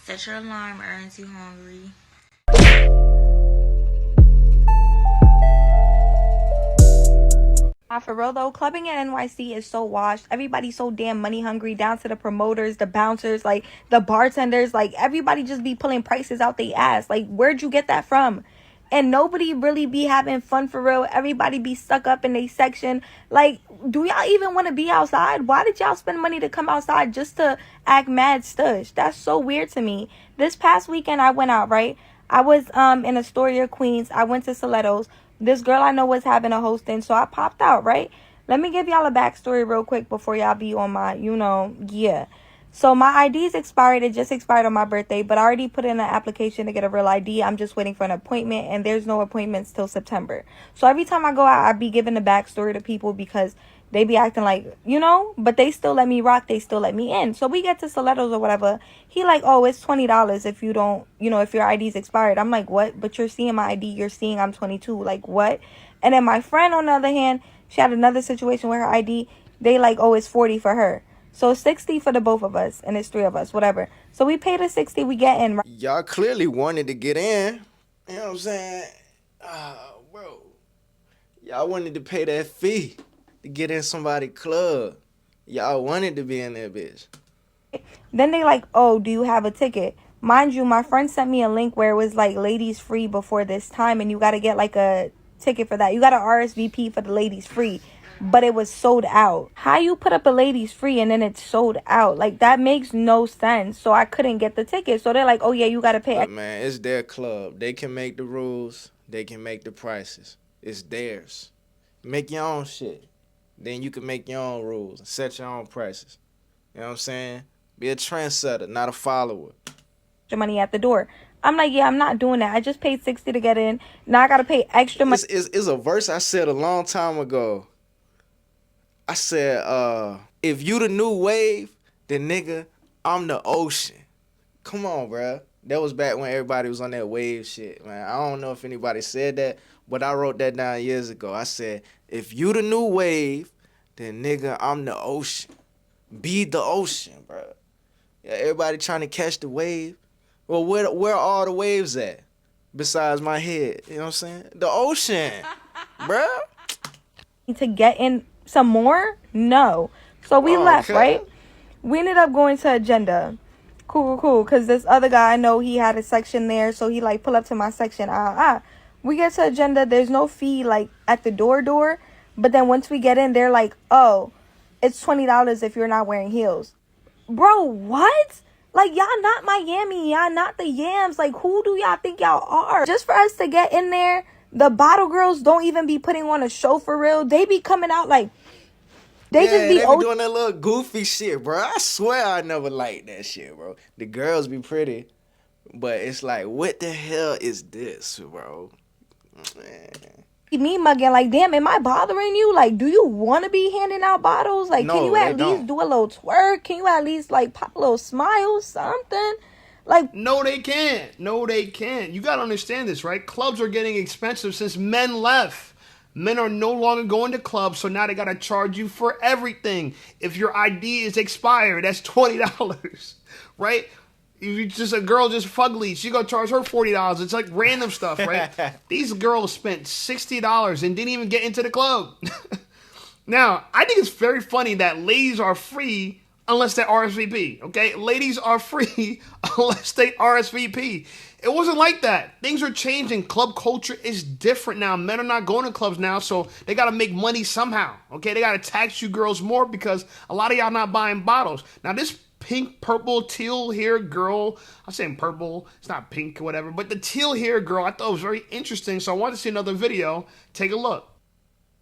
Set your alarm, earns you hungry. For real though, clubbing in NYC is so washed. Everybody's so damn money hungry, down to the promoters, the bouncers, like the bartenders. Like everybody just be pulling prices out they ass. Like where'd you get that from? And nobody really be having fun for real. Everybody be stuck up in a section. Like, do y'all even want to be outside? Why did y'all spend money to come outside just to act mad stush? That's so weird to me. This past weekend I went out, right? I was in Astoria, Queens. I went to Stilettos. This girl I know was having a hosting, so I popped out, right? Let me give y'all a backstory real quick before y'all be on my, yeah. So my ID's expired. It just expired on my birthday, but I already put in an application to get a real ID. I'm just waiting for an appointment, and there's no appointments till September. So every time I go out, I be giving the backstory to people because they be acting like, but they still let me rock. They still let me in. So we get to Stilettos or whatever. He like, oh, it's $20 if you don't, if your ID's expired. I'm like, what? But you're seeing my ID. You're seeing I'm 22. Like, what? And then my friend, on the other hand, she had another situation where her ID, they like, oh, it's 40 for her. So 60 for the both of us, and it's three of us, whatever. So we pay the 60, we get in. Y'all clearly wanted to get in. You know what I'm saying? Bro. Y'all wanted to pay that fee to get in somebody's club. Y'all wanted to be in that bitch. Then they like, oh, do you have a ticket? Mind you, my friend sent me a link where it was like ladies free before this time, and you got to get like a ticket for that. You got to RSVP for the ladies free, but it was sold out. How you put up a ladies free and then it's sold out? Like, that makes no sense. So I couldn't get the ticket. So they're like, oh yeah, you got to pay. Look, man, it's their club. They can make the rules. They can make the prices. It's theirs. Make your own shit. Then you can make your own rules and set your own prices. You know what I'm saying? Be a trendsetter, not a follower. Extra money at the door. I'm like, yeah, I'm not doing that. I just paid 60 to get in. Now I got to pay extra money. It's a verse I said a long time ago. I said, if you the new wave, then nigga, I'm the ocean. Come on, bruh. That was back when everybody was on that wave shit, man. I don't know if anybody said that, but I wrote that down years ago. I said, if you the new wave, then nigga, I'm the ocean. Be the ocean, bruh. Yeah, everybody trying to catch the wave. Well, where are all the waves at? Besides my head, you know what I'm saying? The ocean, bruh. To get in some more? No. So we left, right? We ended up going to Agenda. Cool. Because this other guy, I know he had a section there. So he like pull up to my section. We get to Agenda. There's no fee like at the door. But then once we get in, they're like, oh, it's $20 if you're not wearing heels. Bro, what? Like, y'all not Miami. Y'all not the Yams. Like, who do y'all think y'all are? Just for us to get in there, the bottle girls don't even be putting on a show for real. They be coming out like, they be doing that little goofy shit, bro. I swear I never liked that shit, bro. The girls be pretty, but it's like, what the hell is this, bro? Man. Me mugging like, damn, am I bothering you? Like, do you want to be handing out bottles? Like, No, can you at least do a little twerk? Can you at least like pop a little smile, something? Like, no, they can't. No, they can't. You gotta understand this, right? Clubs are getting expensive since men left. Men are no longer going to clubs, so now they gotta charge you for everything. If your ID is expired, that's $20, right? If you just a girl just fugly, she gonna charge her $40. It's like random stuff, right? These girls spent $60 and didn't even get into the club. Now, I think it's very funny that ladies are free unless they RSVP, okay? Ladies are free unless they RSVP. It wasn't like that. Things are changing. Club culture is different now. Men are not going to clubs now, so they got to make money somehow, okay? They got to tax you girls more because a lot of y'all not buying bottles. Now, this pink, purple, teal hair girl, I'm saying purple, it's not pink or whatever, but the teal hair girl, I thought it was very interesting, so I wanted to see another video. Take a look.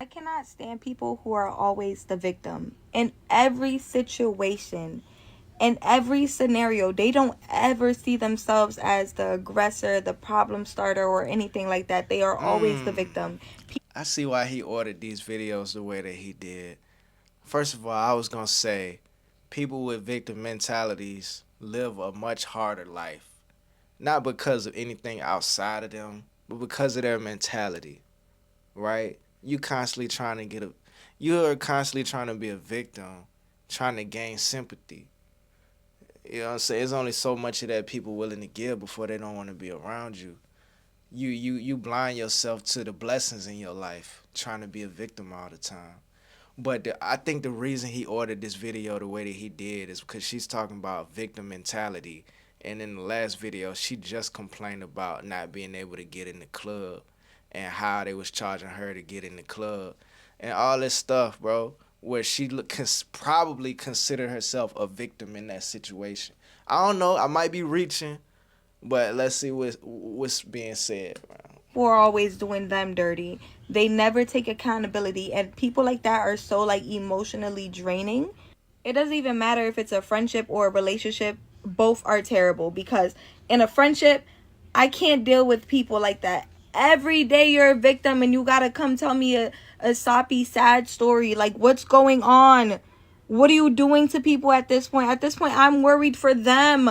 I cannot stand people who are always the victim. In every situation, in every scenario, they don't ever see themselves as the aggressor, the problem starter, or anything like that. They are always the victim. I see why he ordered these videos the way that he did. First of all, I was going to say, people with victim mentalities live a much harder life. Not because of anything outside of them, but because of their mentality, right? You're constantly trying to be a victim, trying to gain sympathy. You know what I'm saying? There's only so much of that people willing to give before they don't want to be around you. You blind yourself to the blessings in your life, trying to be a victim all the time. But I think the reason he ordered this video the way that he did is because she's talking about victim mentality. And in the last video, she just complained about not being able to get in the club and how they was charging her to get in the club and all this stuff, bro, where she probably considered herself a victim in that situation. I don't know. I might be reaching, but let's see what's being said, bro. People are always doing them dirty. They never take accountability, and people like that are so like emotionally draining. It doesn't even matter if it's a friendship or a relationship. Both are terrible, because in a friendship, I can't deal with people like that. Every day you're a victim and you gotta come tell me a soppy, sad story. Like, what's going on? What are you doing to people at this point? At this point, I'm worried for them.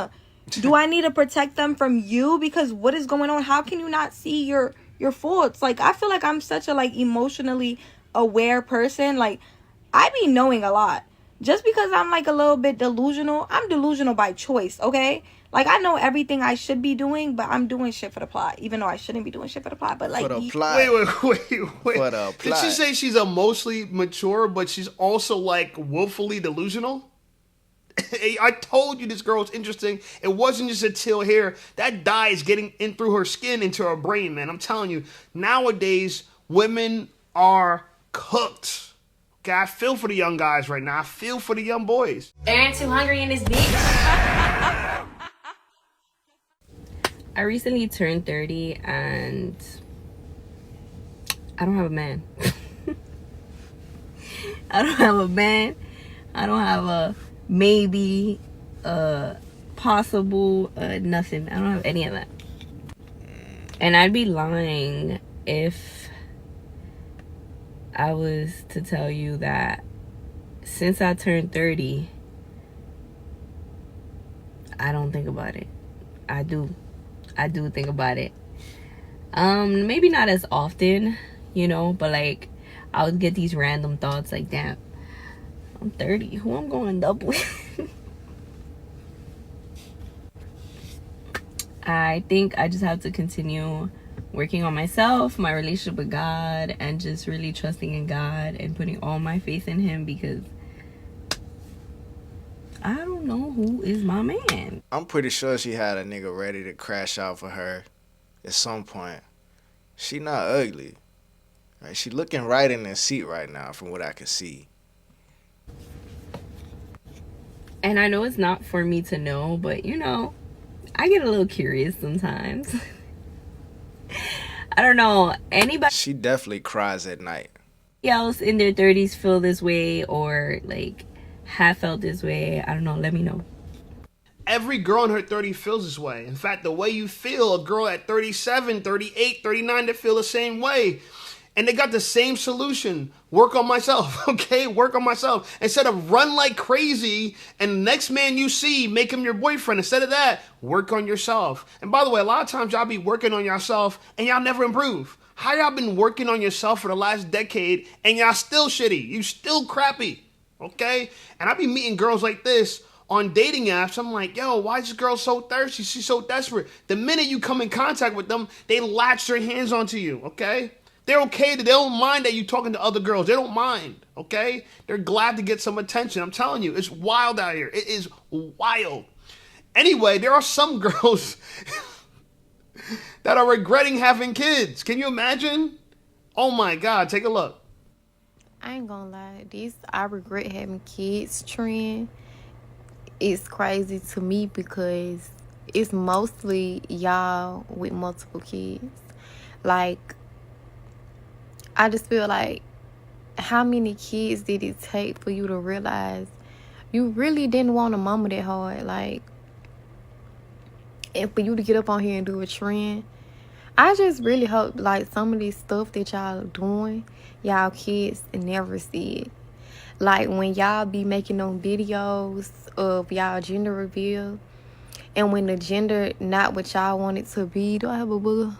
Do I need to protect them from you? Because what is going on? How can you not see your faults? Like, I feel like I'm such a like emotionally aware person. Like, I be knowing a lot. Just because I'm like a little bit delusional, I'm delusional by choice, okay? Like, I know everything I should be doing, but I'm doing shit for the plot, even though I shouldn't be doing shit for the plot. But like, For the plot. Wait. For the Did she plot. say she's emotionally mature, but she's also like willfully delusional? I told you this girl was interesting. It wasn't just a tail hair. That dye is getting in through her skin into her brain, man. I'm telling you, nowadays, women are cooked. Okay, I feel for the young guys right now. I feel for the young boys. Aaron too hungry in this bitch. I recently turned 30 and I don't have a man. I don't have a man. I don't have a maybe, possible, nothing. I don't have any of that. And I'd be lying if I was to tell you that since I turned 30, I don't think about it. I do think about it. Maybe not as often, you know, but like I would get these random thoughts like, damn, I'm 30, who I'm going up with? I think I just have to continue working on myself, my relationship with God, and just really trusting in God and putting all my faith in him, because I don't know who is my man. I'm pretty sure she had a nigga ready to crash out for her at some point. She not ugly. Right? She looking right in the seat right now from what I can see. And I know it's not for me to know, but you know, I get a little curious sometimes. I don't know, anybody She definitely cries at night. else in their 30s feel this way or like have felt this way? I don't know, let me know. Every girl in her 30s feels this way. In fact, the way you feel, a girl at 37, 38, 39, they feel the same way. And they got the same solution. Work on myself, okay? Work on myself. Instead of run like crazy and the next man you see, make him your boyfriend. Instead of that, work on yourself. And by the way, a lot of times y'all be working on yourself and y'all never improve. How y'all been working on yourself for the last decade and y'all still shitty? You still crappy, okay? And I be meeting girls like this on dating apps. I'm like, yo, why is this girl so thirsty? She's so desperate. The minute you come in contact with them, they latch their hands onto you, okay? They're okay. They don't mind that you talking to other girls. They don't mind, okay? They're glad to get some attention. I'm telling you, it's wild out here. It is wild. Anyway, there are some girls that are regretting having kids. Can you imagine? Oh my God, take a look. I ain't gonna lie, this I regret having kids trend is crazy to me, because it's mostly y'all with multiple kids. Like, I just feel like, how many kids did it take for you to realize you really didn't want a mama that hard? Like, and for you to get up on here and do a trend, I just really hope like some of this stuff that y'all doing, y'all kids never see it. Like when y'all be making them videos of y'all gender reveal, and when the gender not what y'all want it to be, do I have a booger?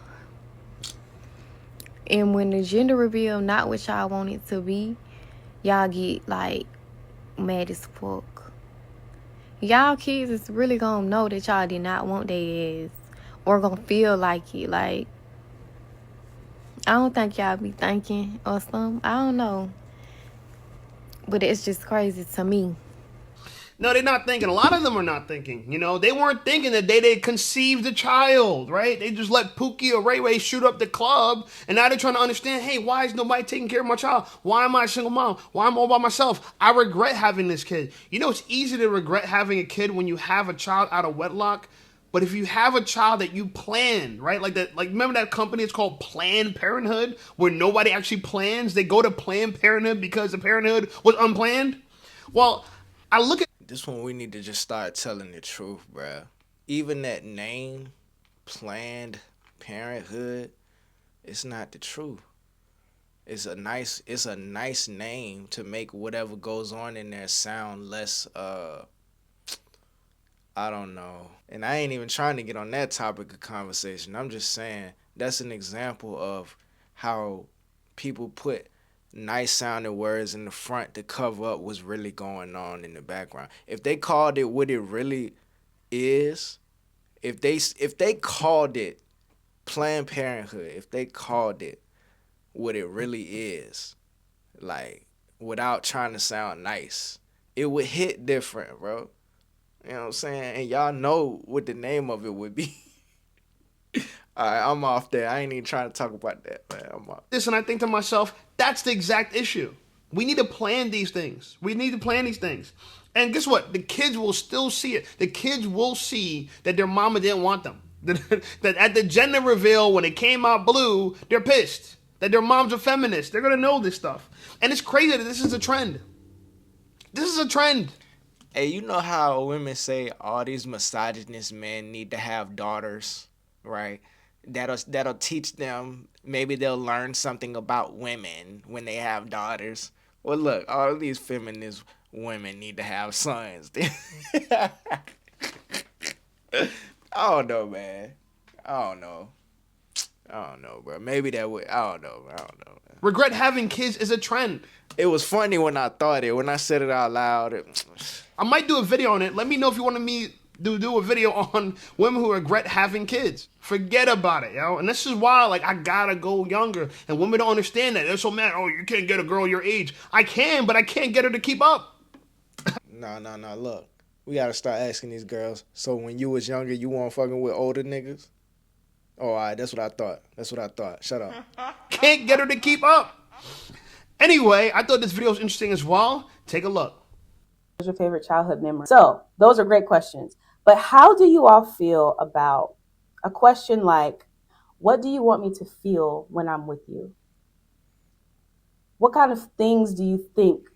And when the gender reveal not what y'all want it to be, y'all get like mad as fuck. y'all kids is really gonna know that y'all did not want their ass or gonna feel like it. Like, I don't think y'all be thinking or something. I don't know. But it's just crazy to me. No, they're not thinking. A lot of them are not thinking. You know, they weren't thinking the day they conceived the child, right? They just let Pookie or Ray Ray shoot up the club, and now they're trying to understand, hey, why is nobody taking care of my child? Why am I a single mom? Why am I all by myself? I regret having this kid. You know, it's easy to regret having a kid when you have a child out of wedlock. But if you have a child that you planned, right? Like that, like remember that company? It's called Planned Parenthood, where nobody actually plans. They go to Planned Parenthood because the parenthood was unplanned. Well, I look at This one we need to just start telling the truth, bruh. Even that name, Planned Parenthood, it's not the truth. It's a nice name to make whatever goes on in there sound less I don't know. And I ain't even trying to get on that topic of conversation. I'm just saying that's an example of how people put nice sounding words in the front to cover up what's really going on in the background. If they called it what it really is, if they called it Planned Parenthood, if they called it what it really is, like without trying to sound nice, it would hit different, bro. You know what I'm saying? And y'all know what the name of it would be. All right, I'm off there. I ain't even trying to talk about that, man. I'm off. this and I think to myself, that's the exact issue. We need to plan these things. We need to plan these things. And guess what? The kids will still see it. The kids will see that their mama didn't want them. That at the gender reveal, when it came out blue, they're pissed. That their mom's a feminist. They're going to know this stuff. And it's crazy that this is a trend. This is a trend. Hey, you know how women say all these misogynist men need to have daughters, right? That'll teach them. Maybe they'll learn something about women when they have daughters. Well, look, all of these feminist women need to have sons. I don't know, man. I don't know, bro. Maybe that would. I don't know. Man. Regret having kids is a trend. It was funny when I thought it. When I said it out loud. I might do a video on it. Let me know if you want me to do a video on women who regret having kids. Forget about it, yo. And this is why, like, I gotta go younger. And women don't understand that. They're so mad. Oh, you can't get a girl your age. I can, but I can't get her to keep up. No. Look, we gotta start asking these girls. So when you was younger, you weren't fucking with older niggas? Oh, all right. That's what I thought. Shut up. Can't get her to keep up. Anyway, I thought this video was interesting as well. Take a look. What's your favorite childhood memory? So those are great questions. But how do you all feel about a question like, what do you want me to feel when I'm with you? What kind of things do you think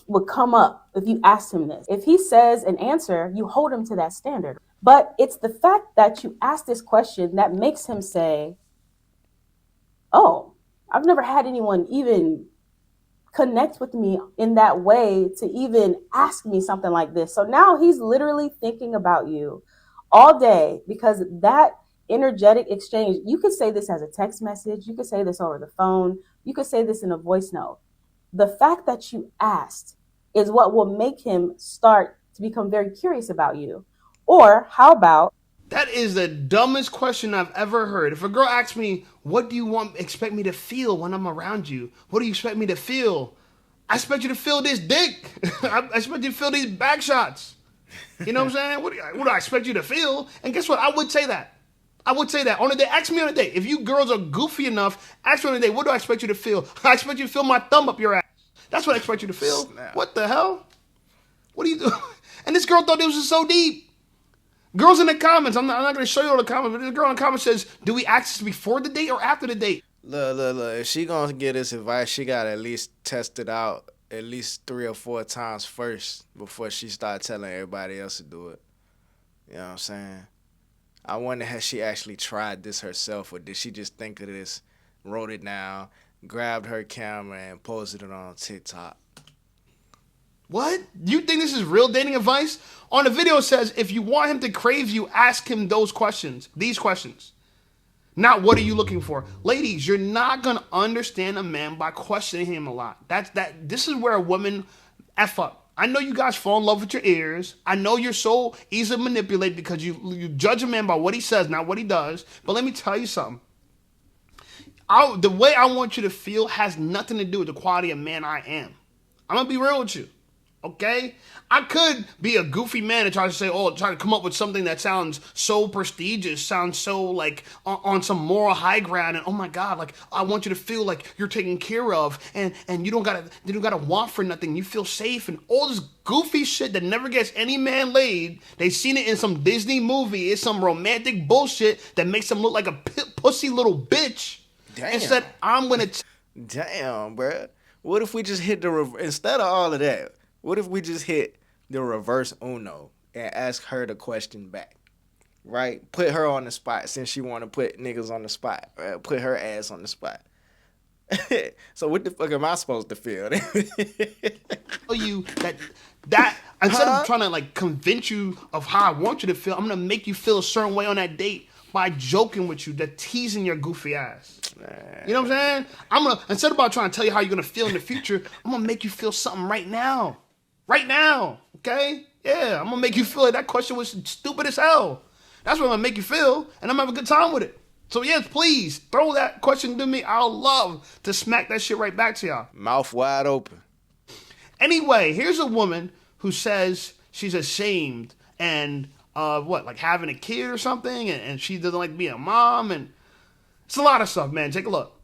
would come up if you asked him this? If he says an answer, you hold him to that standard. But it's the fact that you ask this question that makes him say, oh, I've never had anyone even connect with me in that way to even ask me something like this. So now he's literally thinking about you all day because that energetic exchange, you could say this as a text message, you could say this over the phone, you could say this in a voice note. The fact that you asked is what will make him start to become very curious about you. Or how about, That is the dumbest question I've ever heard. If a girl asks me, what do you expect me to feel when I'm around you? What do you expect me to feel? I expect you to feel this dick. I expect you to feel these back shots. You know what I'm saying? What do I expect you to feel? And guess what? I would say that. On a day, ask me on a date. If you girls are goofy enough, ask me on a date, what do I expect you to feel? I expect you to feel my thumb up your ass. That's what I expect you to feel. Snap. What the hell? What are you doing? And this girl thought this was so deep. Girls in the comments, I'm not going to show you all the comments, but this girl in the comments says, do we ask this before the date or after the date? Look. If she gonna get this advice, she gotta at least test it out at least 3 or 4 times first before she start telling everybody else to do it. You know what I'm saying? I wonder, has she actually tried this herself, or did she just think of this, wrote it down, grabbed her camera, and posted it on TikTok? What? You think this is real dating advice? On the video it says, if you want him to crave you, ask him those questions. These questions. Not what are you looking for? Ladies, you're not going to understand a man by questioning him a lot. This is where a woman F up. I know you guys fall in love with your ears. I know you're so easy to manipulate because you judge a man by what he says, not what he does. But let me tell you something. The way I want you to feel has nothing to do with the quality of man I am. I'm going to be real with you. Okay? I could be a goofy man and try to come up with something that sounds so prestigious, sounds so like on some moral high ground, and oh my God, like I want you to feel like you're taken care of, and you don't gotta want for nothing. You feel safe, and all this goofy shit that never gets any man laid. They seen it in some Disney movie. It's some romantic bullshit that makes them look like a pussy little bitch. Damn. Instead, I'm gonna. Damn, bruh. What if we just hit instead of all of that? What if we just hit the reverse Uno and ask her the question back? Right? Put her on the spot since she want to put niggas on the spot. Right? Put her ass on the spot. So what the fuck am I supposed to feel? Tell you that instead of trying to like convince you of how I want you to feel, I'm gonna make you feel a certain way on that date by joking with you, teasing your goofy ass. You know what I'm saying? Instead of trying to tell you how you're gonna feel in the future, I'm gonna make you feel something right now. Right now, okay? Yeah, I'm gonna make you feel like that question was stupid as hell. That's what I'm gonna make you feel, and I'm gonna have a good time with it. So yes, please, throw that question to me. I'll love to smack that shit right back to y'all. Mouth wide open. Anyway, here's a woman who says she's ashamed and like having a kid or something, and she doesn't like being a mom, and it's a lot of stuff, man. Take a look.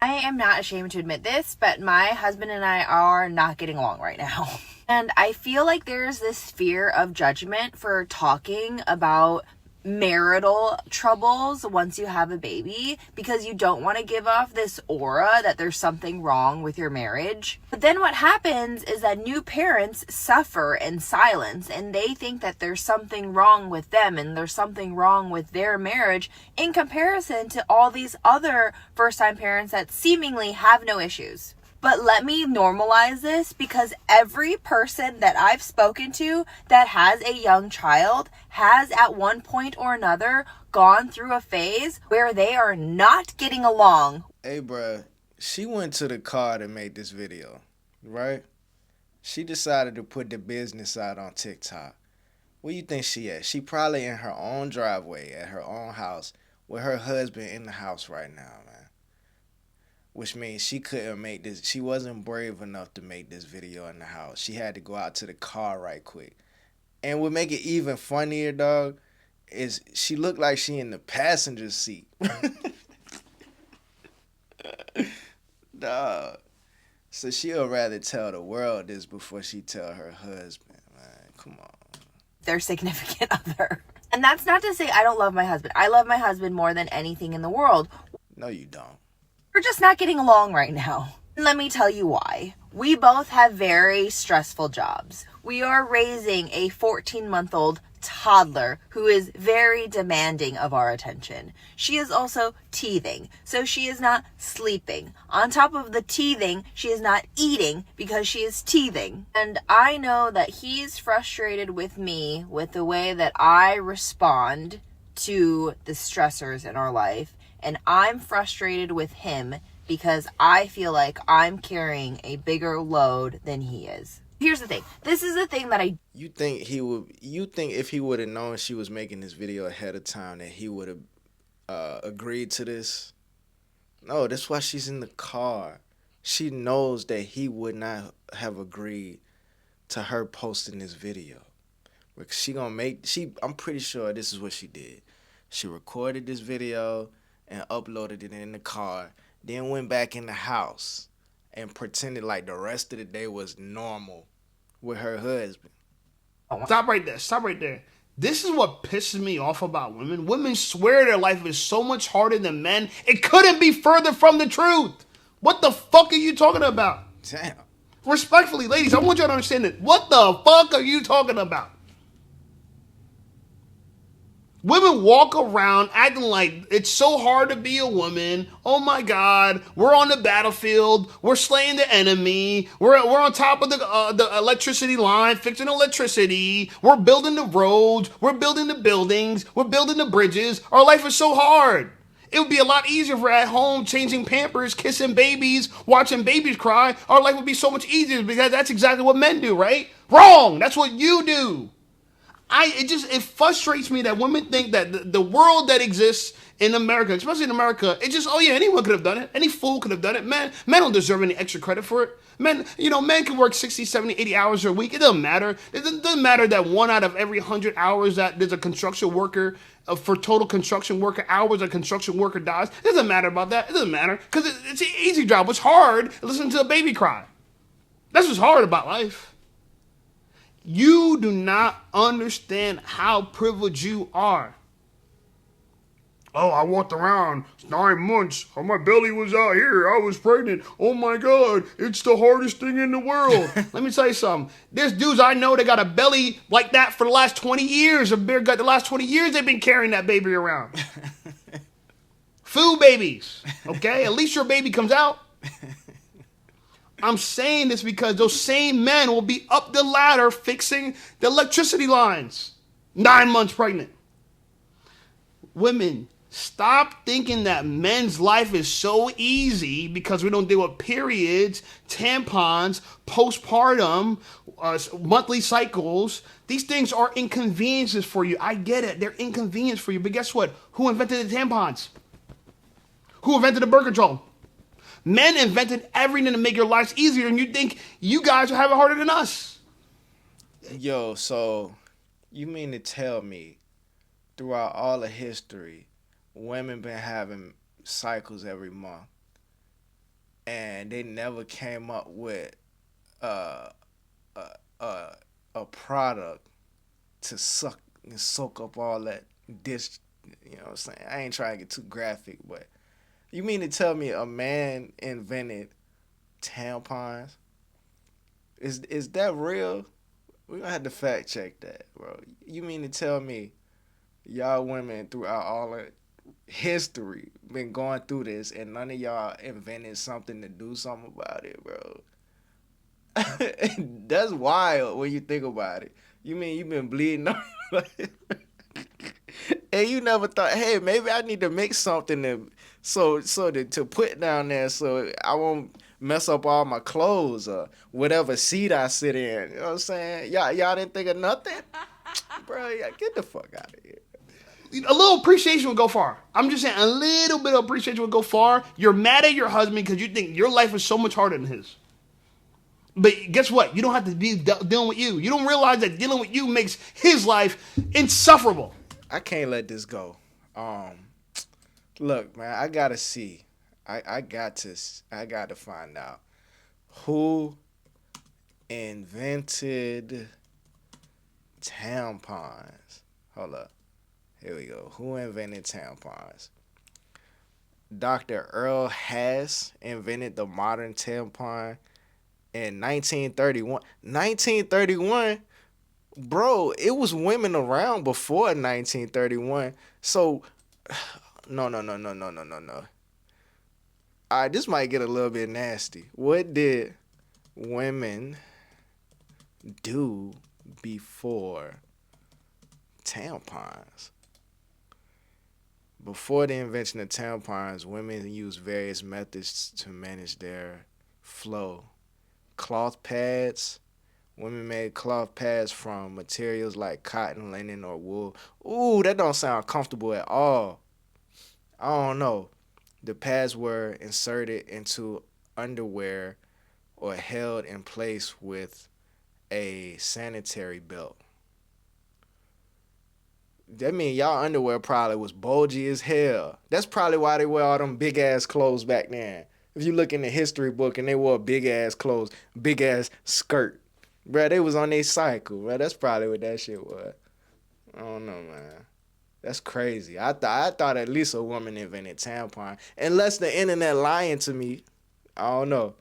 I am not ashamed to admit this, but my husband and I are not getting along right now. And I feel like there's this fear of judgment for talking about marital troubles once you have a baby, because you don't want to give off this aura that there's something wrong with your marriage. But then what happens is that new parents suffer in silence, and they think that there's something wrong with them and there's something wrong with their marriage in comparison to all these other first-time parents that seemingly have no issues. But let me normalize this, because every person that I've spoken to that has a young child has at one point or another gone through a phase where they are not getting along. Hey, bruh, she went to the car to make this video, right? She decided to put the business out on TikTok. Where you think she at? She probably in her own driveway at her own house with her husband in the house right now, man. Which means she couldn't make this. She wasn't brave enough to make this video in the house. She had to go out to the car right quick. And what make it even funnier, dog, is she looked like she in the passenger seat. Dog. So she'll rather tell the world this before she tell her husband, man. Come on. Their significant other. And that's not to say I don't love my husband. I love my husband more than anything in the world. No, you don't. We're just not getting along right now. Let me tell you why. We both have very stressful jobs. We are raising a 14-month-old toddler who is very demanding of our attention. She is also teething, so she is not sleeping. On top of the teething, she is not eating because she is teething. And I know that he's frustrated with me with the way that I respond to the stressors in our life. And I'm frustrated with him because I feel like I'm carrying a bigger load than he is. Here's the thing. This is the thing that You think if he would have known she was making this video ahead of time that he would have agreed to this? No, that's why she's in the car. She knows that he would not have agreed to her posting this video. I'm pretty sure this is what she did. She recorded this video and uploaded it in the car, then went back in the house and pretended like the rest of the day was normal with her husband. Stop right there. This is what pisses me off about women. Women swear their life is so much harder than men. It couldn't be further from the truth. What the fuck are you talking about? Damn. Respectfully, ladies, I want y'all to understand that. What the fuck are you talking about? Women walk around acting like it's so hard to be a woman. Oh my God, we're on the battlefield. We're slaying the enemy. We're on top of the electricity line, fixing electricity. We're building the roads. We're building the buildings. We're building the bridges. Our life is so hard. It would be a lot easier if we're at home changing Pampers, kissing babies, watching babies cry. Our life would be so much easier because that's exactly what men do, right? Wrong. That's what you do. It frustrates me that women think that the world that exists in America, especially in America, it just, oh yeah, anyone could have done it. Any fool could have done it. Men don't deserve any extra credit for it. Men can work 60, 70, 80 hours a week. It doesn't matter. It doesn't matter that 1 out of every 100 hours that there's a construction worker, for total construction worker hours, a construction worker dies. It doesn't matter about that. It doesn't matter because it's an easy job. What's hard? Listen to a baby cry. That's what's hard about life. You do not understand how privileged you are. Oh, I walked around 9 months. Oh, my belly was out here. I was pregnant. Oh my God, it's the hardest thing in the world. Let me tell you something. There's dudes I know that got a belly like that for the last 20 years. The last 20 years they've been carrying that baby around. Food babies, okay? At least your baby comes out. I'm saying this because those same men will be up the ladder fixing the electricity lines. 9 months pregnant. Women, stop thinking that men's life is so easy because we don't deal with periods, tampons, postpartum, monthly cycles. These things are inconveniences for you. I get it. They're inconvenience for you. But guess what? Who invented the tampons? Who invented the birth control? Men invented everything to make your lives easier, and you think you guys are having harder than us. Yo, so you mean to tell me throughout all of history, women been having cycles every month, and they never came up with a product to soak up all that dish. You know what I'm saying? I ain't trying to get too graphic, but you mean to tell me a man invented tampons? Is that real? We're gonna have to fact check that, bro. You mean to tell me y'all women throughout all of history been going through this and none of y'all invented something to do something about it, bro? That's wild when you think about it. You mean you been bleeding and you never thought, hey, maybe I need to make something to put down there so I won't mess up all my clothes or whatever seat I sit in. You know what I'm saying? Y'all didn't think of nothing? Bro, get the fuck out of here. A little appreciation would go far. I'm just saying, a little bit of appreciation would go far. You're mad at your husband because you think your life is so much harder than his. But guess what? You don't have to be dealing with you. You don't realize that dealing with you makes his life insufferable. I can't let this go. Look, man, I gotta see. I got to find out who invented tampons. Hold up. Here we go. Who invented tampons? Dr. Earl Haas invented the modern tampon in 1931. 1931? Bro, it was women around before 1931. So, no. All right, this might get a little bit nasty. What did women do before tampons? Before the invention of tampons, women used various methods to manage their flow. Cloth pads. Women made cloth pads from materials like cotton, linen, or wool. Ooh, that don't sound comfortable at all. I don't know. The pads were inserted into underwear or held in place with a sanitary belt. That mean y'all underwear probably was bulgy as hell. That's probably why they wear all them big ass clothes back then. If you look in the history book and they wore big ass clothes, big ass skirt. Bruh, they was on their cycle, bruh. That's probably what that shit was. I don't know, man. That's crazy. I thought at least a woman invented tampon. Unless the internet lying to me. I don't know.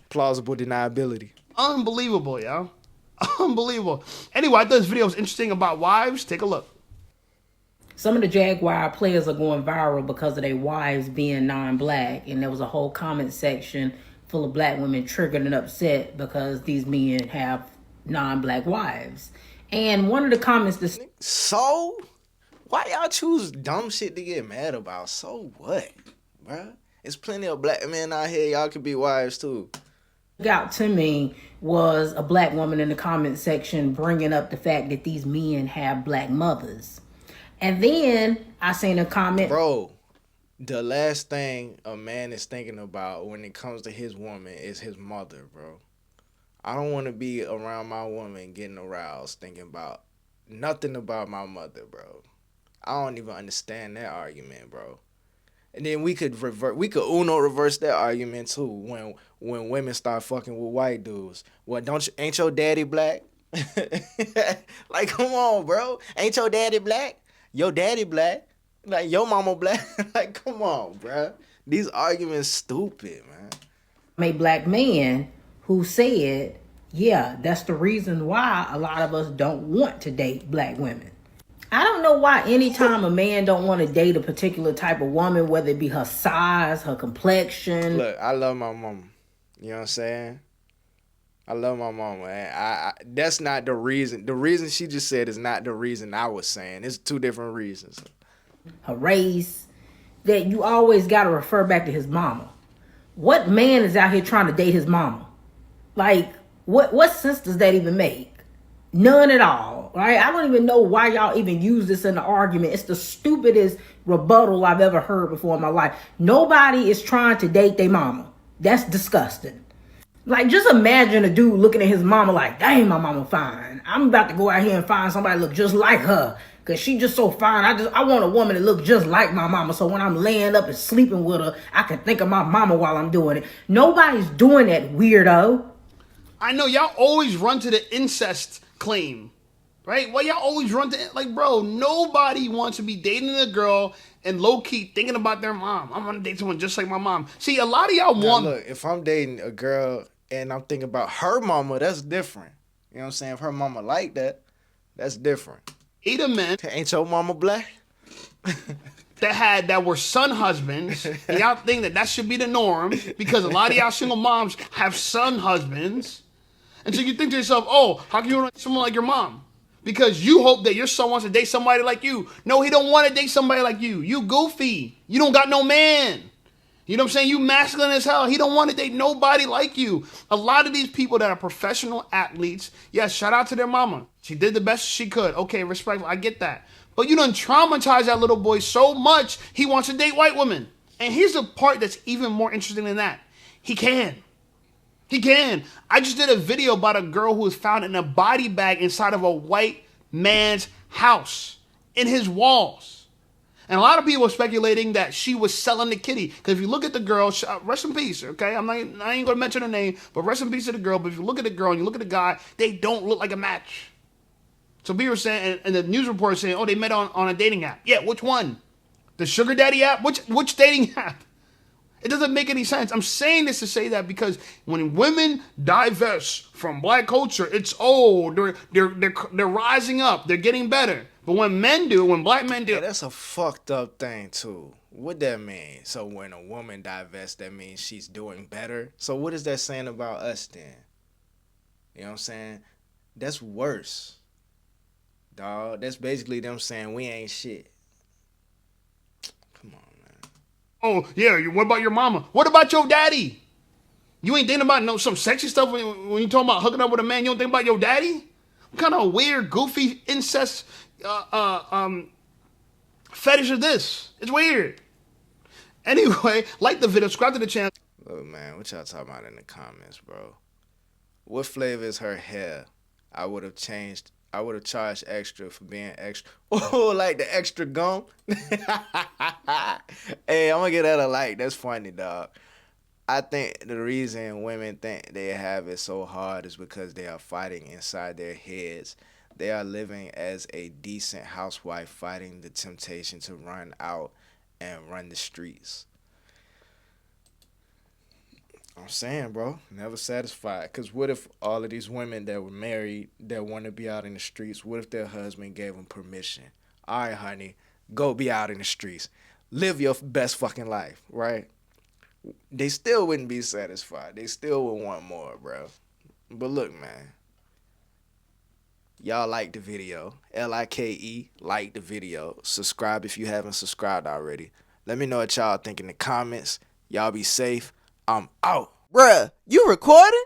Plausible deniability. Unbelievable, yo. Unbelievable. Anyway, I thought this video was interesting about wives. Take a look. Some of the Jaguar players are going viral because of their wives being non-black. And there was a whole comment section full of black women triggered and upset because these men have non-black wives. And one of the comments... So? Why y'all choose dumb shit to get mad about? So what, bruh? There's plenty of black men out here. Y'all could be wives too. Out to me was a black woman in the comment section bringing up the fact that these men have black mothers. And then I seen a comment. Bro, the last thing a man is thinking about when it comes to his woman is his mother, bro. I don't want to be around my woman getting aroused thinking about nothing about my mother, bro. I don't even understand that argument, bro. And then we could reverse that argument too when women start fucking with white dudes. Well, ain't your daddy black? Like, come on, bro. Ain't your daddy black? Your daddy black? Like, your mama black? Like, come on, bro. These arguments stupid, man. A black man who said, yeah, that's the reason why a lot of us don't want to date black women. I don't know why anytime a man don't want to date a particular type of woman, whether it be her size, her complexion. Look, I love my mama. You know what I'm saying? I love my mama. And that's not the reason. The reason she just said is not the reason I was saying. It's two different reasons. Her race, that you always got to refer back to his mama. What man is out here trying to date his mama? Like, what sense does that even make? None at all, right? I don't even know why y'all even use this in the argument. It's the stupidest rebuttal I've ever heard before in my life. Nobody is trying to date their mama. That's disgusting. Like, just imagine a dude looking at his mama like, dang, my mama fine. I'm about to go out here and find somebody look just like her. Cause she just so fine. I want a woman to look just like my mama. So when I'm laying up and sleeping with her, I can think of my mama while I'm doing it. Nobody's doing that, weirdo. I know y'all always run to the incest claim, right? Well, y'all always run to, like, bro, nobody wants to be dating a girl and low-key thinking about their mom. I'm gonna date someone just like my mom. See, a lot of y'all want... Look, if I'm dating a girl and I'm thinking about her mama, that's different. You know what I'm saying? If her mama like that, that's different. Either men... Ain't your mama black? that were son husbands, and y'all think that should be the norm because a lot of y'all single moms have son husbands. And so you think to yourself, oh, how can you want someone like your mom? Because you hope that your son wants to date somebody like you. No, he don't want to date somebody like you. You goofy. You don't got no man. You know what I'm saying? You masculine as hell. He don't want to date nobody like you. A lot of these people that are professional athletes, yes, shout out to their mama. She did the best she could. Okay, respectful. I get that. But you done traumatized that little boy so much, he wants to date white women. And here's the part that's even more interesting than that. He can. He can. I just did a video about a girl who was found in a body bag inside of a white man's house, in his walls. And a lot of people are speculating that she was selling the kitty. Because if you look at the girl, rest in peace, okay? I ain't going to mention her name, but rest in peace to the girl. But if you look at the girl and you look at the guy, they don't look like a match. So people are saying, and the news report is saying, oh, they met on a dating app. Yeah, which one? The sugar daddy app? Which dating app? It doesn't make any sense. I'm saying this to say that because when women divest from black culture, it's they're rising up, they're getting better. But when black men do, yeah, that's a fucked up thing too. What that mean? So when a woman divests, that means she's doing better. So what is that saying about us then? You know what I'm saying? That's worse, dog. That's basically them saying we ain't shit. Come on. Oh, yeah, what about your mama? What about your daddy? You ain't thinking about some sexy stuff when you talking about hooking up with a man, you don't think about your daddy? What kind of weird, goofy, incest fetish is this? It's weird. Anyway, like the video, subscribe to the channel. Look, man, what y'all talking about in the comments, bro? What flavor is her hair? I would have charged extra for being extra. Oh, like the extra gum? Hey, I'm gonna get that a like. That's funny, dog. I think the reason women think they have it so hard is because they are fighting inside their heads. They are living as a decent housewife fighting the temptation to run out and run the streets. I'm saying, bro, never satisfied. Because what if all of these women that were married that want to be out in the streets, what if their husband gave them permission? All right, honey, go be out in the streets. Live your best fucking life, right? They still wouldn't be satisfied. They still would want more, bro. But look, man, y'all like the video. Like, like the video. Subscribe if you haven't subscribed already. Let me know what y'all think in the comments. Y'all be safe. I'm out. Bruh, you recording?